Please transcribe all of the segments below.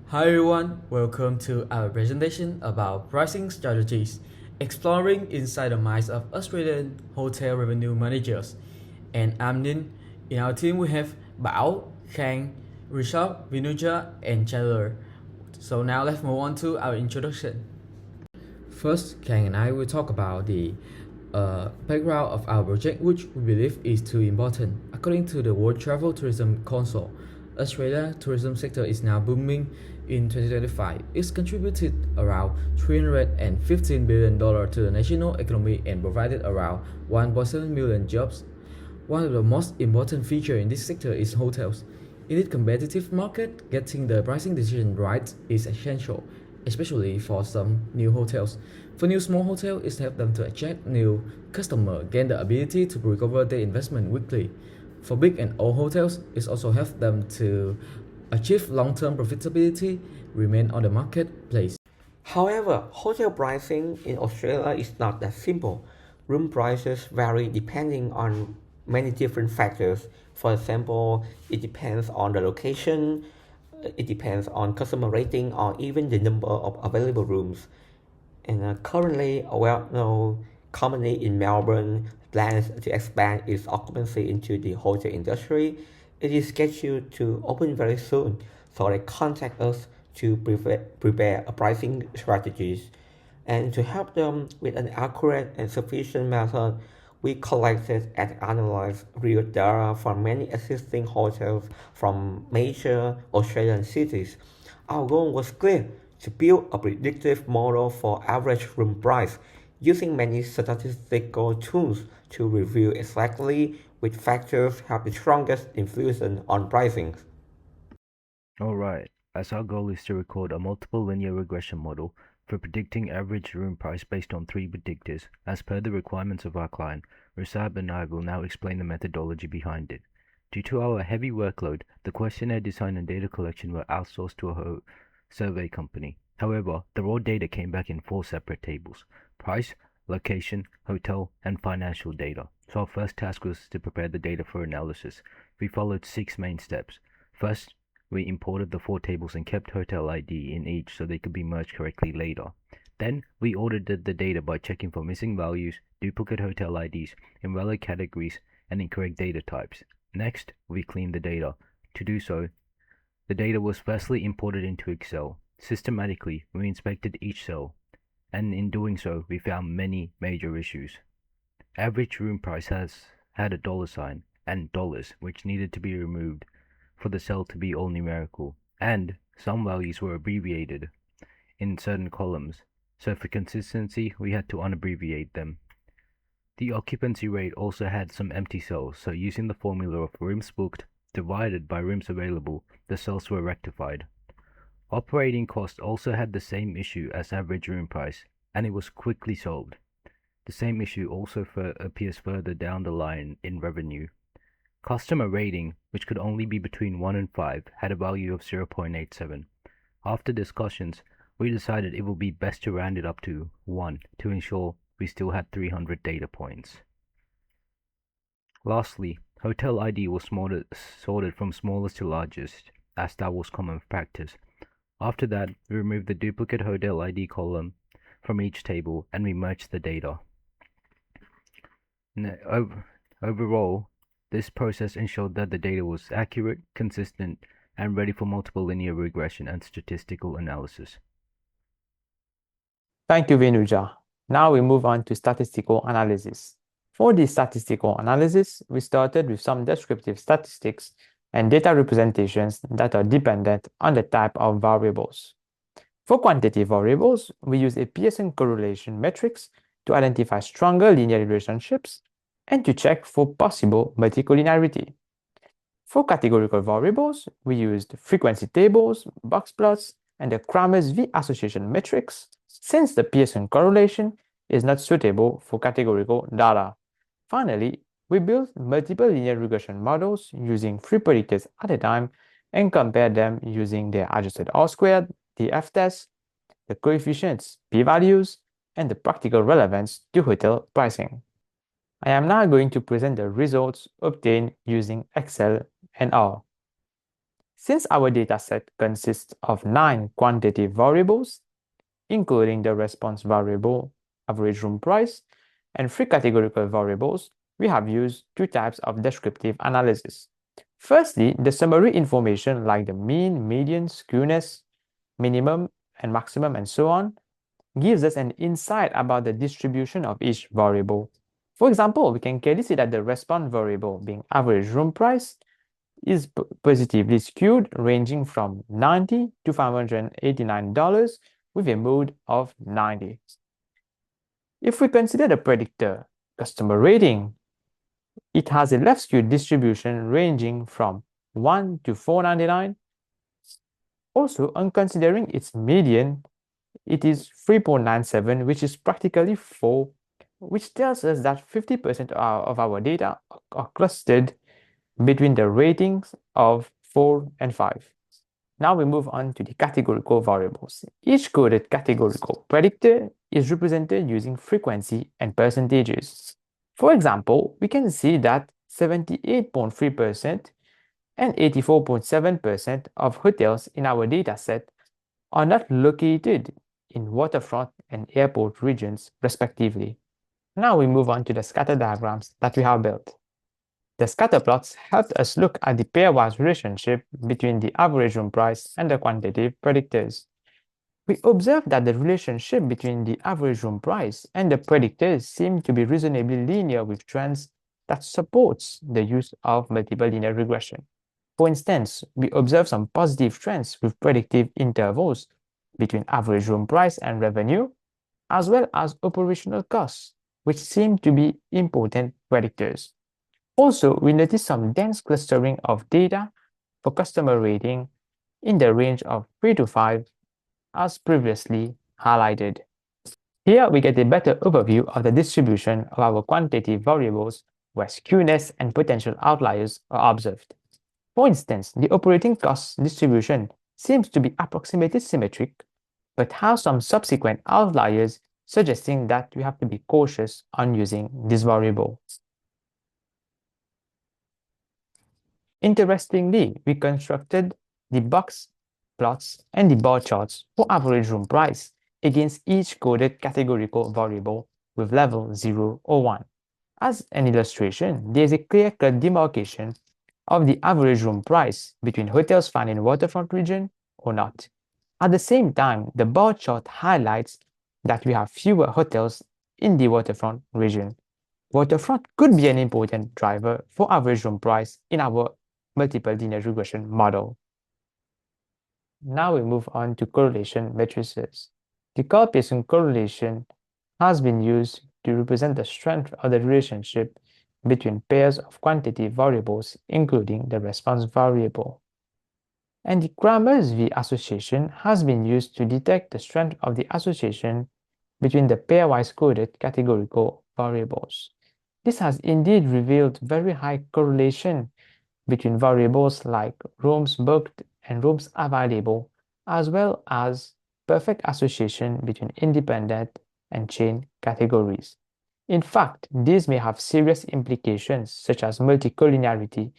Hi everyone, welcome to our presentation about pricing strategies, exploring inside the minds of Australian hotel revenue managers. And I'm Nin. In our team we have Bảo, Khang, Rishabh, Vinuja, and Chandler. So now let's move on to our introduction. First, Kang and I will talk about the background of our project, which we believe is too important. According to the World Travel Tourism Council, Australia tourism sector is now booming in 2025. It's contributed around $315 billion to the national economy and provided around 1.7 million jobs. One of the most important features in this sector is hotels. In this competitive market, getting the pricing decision right is essential, especially for some new hotels. For new small hotels, it helps them to attract new customers, gain the ability to recover their investment quickly. For big and old hotels, it also helps them to achieve long-term profitability, remain on the marketplace. However, hotel pricing in Australia is not that simple. Room prices vary depending on many different factors. For example, it depends on the location, it depends on customer rating, or even the number of available rooms. And currently, a well-known company in Melbourne plans to expand its occupancy into the hotel industry. It is scheduled to open very soon, so they contact us to prepare a pricing strategies. And to help them with an accurate and sufficient method, we collected and analyzed real data from many existing hotels from major Australian cities. Our goal was clear: to build a predictive model for average room price using many statistical tools to review exactly which factors have the strongest influence on pricing. Alright, as our goal is to record a multiple linear regression model for predicting average room price based on three predictors, as per the requirements of our client, Rishabh and I will now explain the methodology behind it. Due to our heavy workload, the questionnaire design and data collection were outsourced to a survey company. However, the raw data came back in four separate tables: price, location, hotel, and financial data. So our first task was to prepare the data for analysis. We followed six main steps. First, we imported the four tables and kept hotel ID in each so they could be merged correctly later. Then, we audited the data by checking for missing values, duplicate hotel IDs, invalid categories, and incorrect data types. Next, we cleaned the data. To do so, the data was firstly imported into Excel. Systematically, we inspected each cell, and in doing so, we found many major issues. Average room price had a dollar sign and dollars, which needed to be removed for the cell to be all numerical, and some values were abbreviated in certain columns, so for consistency we had to unabbreviate them. The occupancy rate also had some empty cells, so using the formula of rooms booked divided by rooms available, the cells were rectified. Operating cost also had the same issue as average room price, and it was quickly solved. The same issue also appears further down the line in revenue. Customer rating, which could only be between 1 and 5, had a value of 0.87. After discussions, we decided it would be best to round it up to 1 to ensure we still had 300 data points. Lastly, hotel ID was sorted from smallest to largest, as that was common practice. After that, we removed the duplicate hotel ID column from each table and we merged the data. Overall, this process ensured that the data was accurate, consistent, and ready for multiple linear regression and statistical analysis. Thank you, Venuja. Now we move on to statistical analysis. For the statistical analysis, we started with some descriptive statistics and data representations that are dependent on the type of variables. For quantitative variables, we use a Pearson correlation matrix to identify stronger linear relationships and to check for possible multicollinearity. For categorical variables, we used frequency tables, box plots, and the Kramers V association matrix, since the Pearson correlation is not suitable for categorical data. Finally, we built multiple linear regression models using 3 predictors at a time and compared them using the adjusted R-squared, the F-test, the coefficients, p-values, and the practical relevance to hotel pricing. I am now going to present the results obtained using Excel and R. Since our dataset consists of 9 quantitative variables, including the response variable, average room price, and 3 categorical variables, we have used 2 types of descriptive analysis. Firstly, the summary information like the mean, median, skewness, minimum and maximum, and so on, gives us an insight about the distribution of each variable. For example, we can clearly see that the response variable, being average room price, is positively skewed, ranging from $90 to $589 with a mode of 90. If we consider the predictor, customer rating, it has a left skewed distribution ranging from 1 to 499. Also, on considering its median, it is 3.97, which is practically 4, which tells us that 50% of our data are clustered between the ratings of 4 and 5. Now we move on to the categorical variables. Each coded categorical predictor is represented using frequency and percentages. For example, we can see that 78.3% and 84.7% of hotels in our dataset are not located in waterfront and airport regions, respectively. Now we move on to the scatter diagrams that we have built. The scatter plots helped us look at the pairwise relationship between the average room price and the quantitative predictors. We observed that the relationship between the average room price and the predictors seemed to be reasonably linear with trends that supports the use of multiple linear regression. For instance, we observed some positive trends with predictive intervals between average room price and revenue, as well as operational costs, which seem to be important predictors. Also, we noticed some dense clustering of data for customer rating in the range of 3 to 5, as previously highlighted. Here we get a better overview of the distribution of our quantitative variables where skewness and potential outliers are observed. For instance, the operating cost distribution seems to be approximately symmetric, but has some subsequent outliers suggesting that we have to be cautious on using this variable. Interestingly, we constructed the box plots and the bar charts for average room price against each coded categorical variable with level 0 or 1. As an illustration, there is a clear-cut demarcation of the average room price between hotels found in waterfront region or not. At the same time, the bar chart highlights that we have fewer hotels in the waterfront region. Waterfront could be an important driver for average room price in our multiple linear regression model. Now we move on to correlation matrices. The Carl-Pearson correlation has been used to represent the strength of the relationship between pairs of quantitative variables, including the response variable. And the Kramers V association has been used to detect the strength of the association between the pairwise coded categorical variables. This has indeed revealed very high correlation between variables like rooms booked and rooms available, as well as perfect association between independent and chain categories. In fact, these may have serious implications such as multicollinearity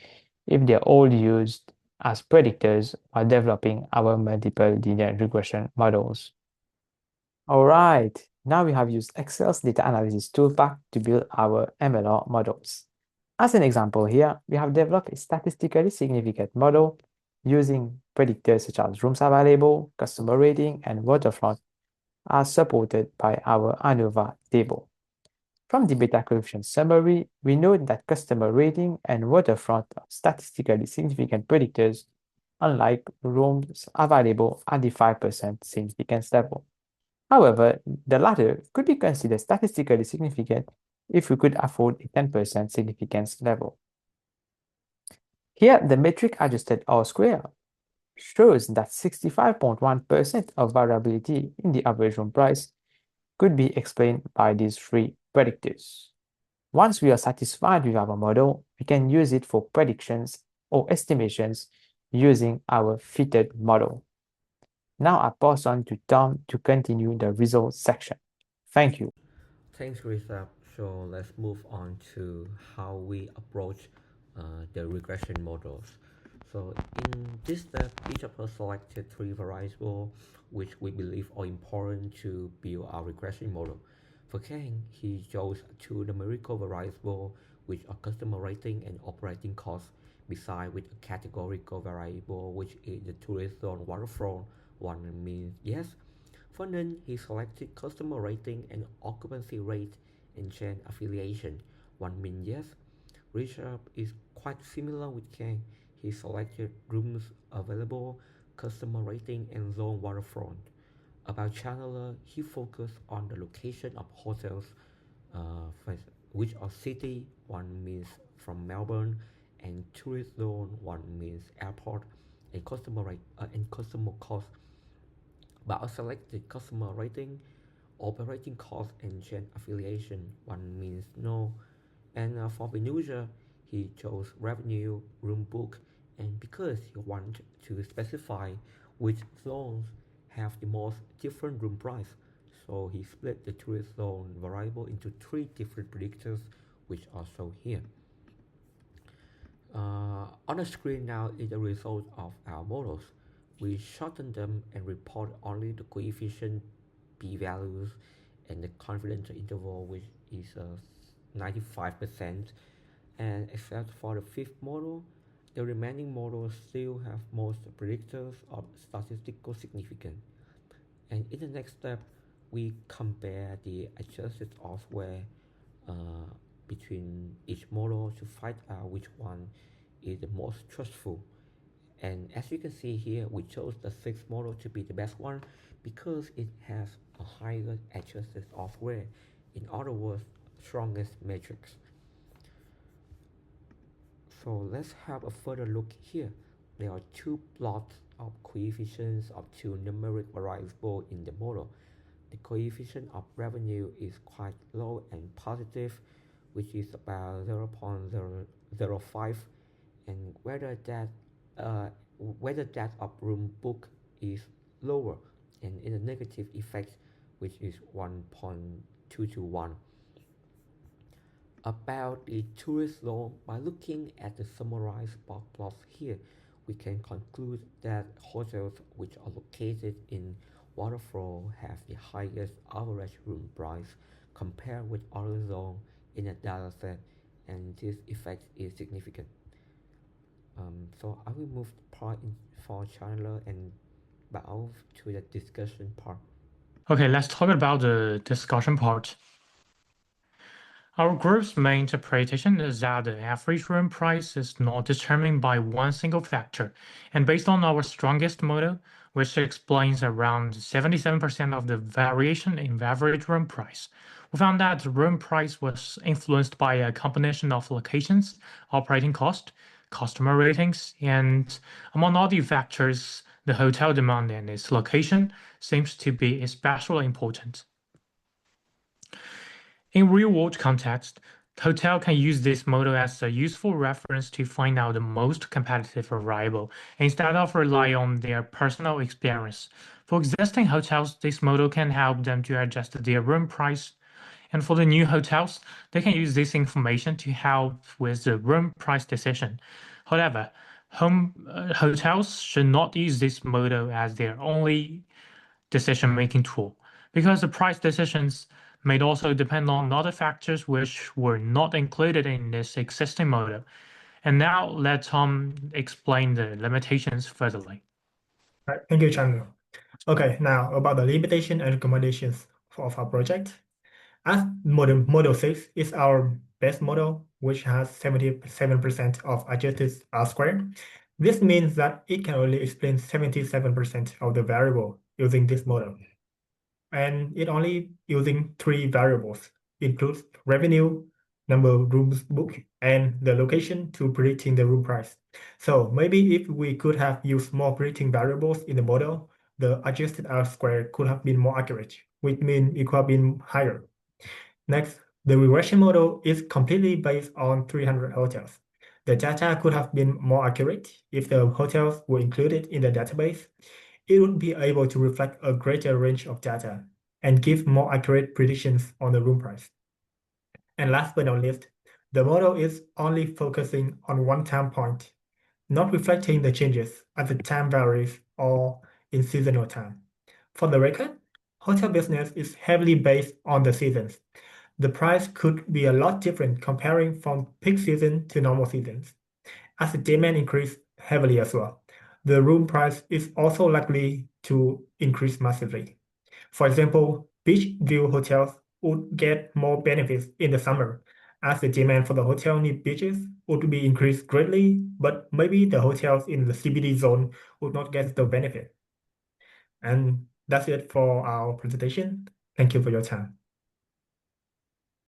if they're all used as predictors while developing our multiple linear regression models. All right, now we have used Excel's data analysis toolpack to build our MLR models. As an example here, we have developed a statistically significant model using predictors such as rooms available, customer rating, and waterfront as supported by our ANOVA table. From the beta coefficient summary, we note that customer rating and waterfront are statistically significant predictors, unlike rooms available at the 5% significance level. However, the latter could be considered statistically significant if we could afford a 10% significance level. Here, the metric adjusted R-square shows that 65.1% of variability in the average room price could be explained by these 3 predictors. Once we are satisfied with our model, we can use it for predictions or estimations using our fitted model. Now I pass on to Tom to continue the results section. Thank you. Thanks, Rishabh. So let's move on to how we approach the regression models. So in this step, each of us selected three variables which we believe are important to build our regression model. For Ken, he chose two numerical variables which are customer rating and operating costs, beside with a categorical variable which is the tourist zone waterfront. One means yes. For Nin, he selected customer rating and occupancy rate and chain affiliation. One means yes. Richard is quite similar with Ken. He selected rooms available, customer rating, and zone waterfront. About Chandler, he focused on the location of hotels, which are city, one means from Melbourne, and tourist zone, one means airport, and customer cost. But I selected customer rating, operating cost, and chain affiliation, one means no. And for Venusia, he chose revenue, room book, and because he wanted to specify which zones have the most different room price, so he split the tourist zone variable into three different predictors, which are shown here. On the screen now is the result of our models. We shorten them and report only the coefficient p-values and the confidence interval, which is 95%. And except for the fifth model, the remaining models still have most predictors of statistical significance. And in the next step, we compare the adjusted R-square between each model to find out which one is the most trustful. And as you can see here, we chose the sixth model to be the best one because it has a higher adjusted R-square. In other words, strongest matrix. So let's have a further look here. There are two plots of coefficients of two numeric variables in the model. The coefficient of revenue is quite low and positive, which is about 0.005, and whether that of room book is lower, and in a negative effect, which is 1.221. About the tourist zone, by looking at the summarized bar plots here, we can conclude that hotels which are located in waterfront have the highest average room price compared with other zones in a dataset, and this effect is significant. So I will move the part for Chandler and Bao to the discussion part. Okay, let's talk about the discussion part. Our group's main interpretation is that the average room price is not determined by one single factor, and based on our strongest model, which explains around 77% of the variation in average room price, we found that the room price was influenced by a combination of locations, operating cost, customer ratings, and among all the factors, the hotel demand and its location seems to be especially important. In real-world context, the hotel can use this model as a useful reference to find out the most competitive variable instead of rely on their personal experience. For existing hotels, this model can help them to adjust their room price. And for the new hotels, they can use this information to help with the room price decision. However, hotels should not use this model as their only decision-making tool, because the price decisions may also depend on other factors which were not included in this existing model. And now let Tom explain the limitations furtherly. Right, thank you, Chandler. Okay, now about the limitation and recommendations of our project. As model 6 is our best model, which has 77% of adjusted R-square. This means that it can only explain 77% of the variable using this model. And it only using three variables, includes revenue, number of rooms booked, and the location to predicting the room price. So maybe if we could have used more predicting variables in the model, the adjusted R-square could have been more accurate, which means it could have been higher. Next, the regression model is completely based on 300 hotels. The data could have been more accurate if the hotels were included in the database. It would be able to reflect a greater range of data and give more accurate predictions on the room price. And last but not least, the model is only focusing on one time point. not reflecting the changes as the time varies or in seasonal time. For the record, hotel business is heavily based on the seasons. The price could be a lot different comparing from peak season to normal seasons, as the demand increases heavily as well. The room price is also likely to increase massively. For example, beach view hotels would get more benefits in the summer, as the demand for the hotel near beaches would be increased greatly, but maybe the hotels in the CBD zone would not get the benefit. And that's it for our presentation. Thank you for your time.